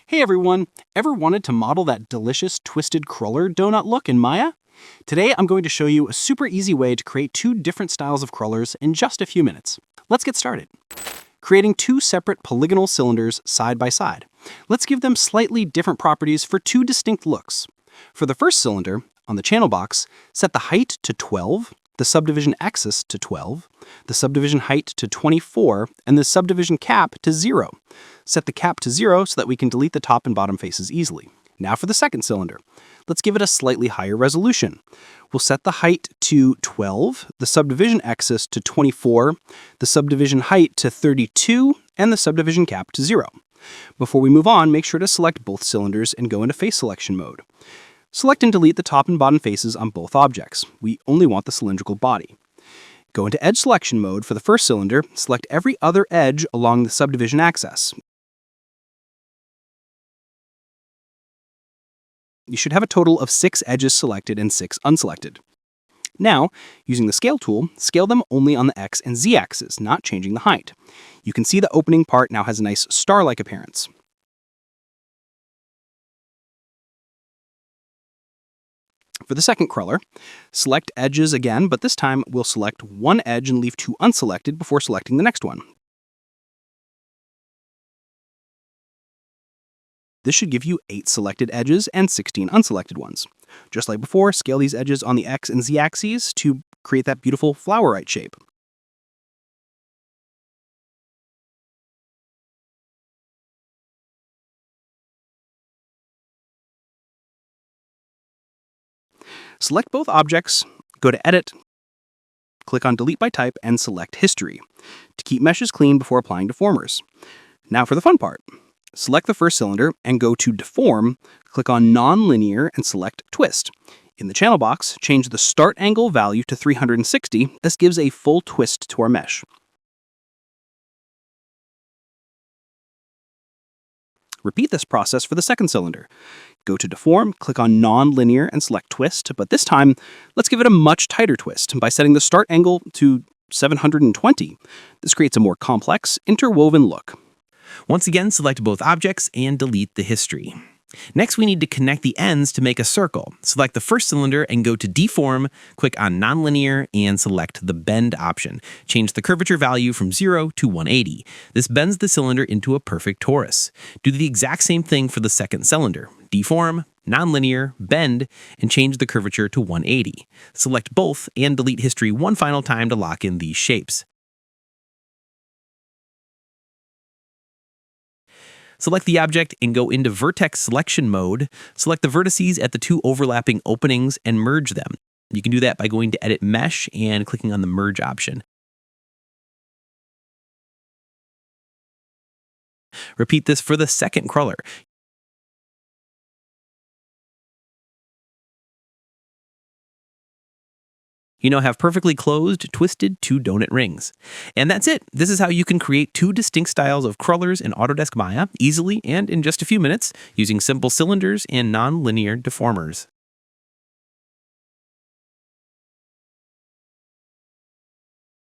Hey everyone, ever wanted to model that delicious twisted cruller donut look in Maya? Today I'm going to show you a super easy way to create two different styles of crullers in just a few minutes. Let's get started. Creating two separate polygonal cylinders side by side. Let's give them slightly different properties for two distinct looks. For the first cylinder, on the channel box, set the height to 12, the subdivision axis to 12, the subdivision height to 24, and the subdivision cap to 0. Set the cap to 0 so that we can delete the top and bottom faces easily. Now for the second cylinder. Let's give it a slightly higher resolution. We'll set the height to 12, the subdivision axis to 24, the subdivision height to 32, and the subdivision cap to 0. Before we move on, make sure to select both cylinders and go into face selection mode. Select and delete the top and bottom faces on both objects. We only want the cylindrical body. Go into edge selection mode for the first cylinder, select every other edge along the subdivision axis. You should have a total of 6 edges selected and 6 unselected. Now, using the scale tool, scale them only on the X and Z axis, not changing the height. You can see the opening part now has a nice star-like appearance. For the second cruller, select edges again, but this time we'll select one edge and leave 2 unselected before selecting the next one. This should give you 8 selected edges and 16 unselected ones. Just like before, scale these edges on the X and Z axes to create that beautiful flower-right shape. Select both objects, go to Edit, click on Delete by Type, and select History to keep meshes clean before applying deformers. Now for the fun part. Select the first cylinder and go to Deform, click on Non-Linear and select Twist. In the channel box, change the start angle value to 360. This gives a full twist to our mesh. Repeat this process for the second cylinder. Go to Deform, click on Non-Linear and select Twist, but this time, let's give it a much tighter twist by setting the start angle to 720. This creates a more complex, interwoven look. Once again, select both objects and delete the history. Next, we need to connect the ends to make a circle. Select the first cylinder and go to Deform, click on Nonlinear, and select the Bend option. Change the curvature value from 0 to 180. This bends the cylinder into a perfect torus. Do the exact same thing for the second cylinder. Deform, Nonlinear, Bend, and change the curvature to 180. Select both and delete history one final time to lock in these shapes. Select the object and go into vertex selection mode. Select the vertices at the 2 overlapping openings and merge them. You can do that by going to Edit Mesh and clicking on the Merge option. Repeat this for the second cruller. You now have perfectly closed, twisted 2 donut rings. And that's it. This is how you can create 2 distinct styles of crullers in Autodesk Maya easily and in just a few minutes using simple cylinders and non-linear deformers.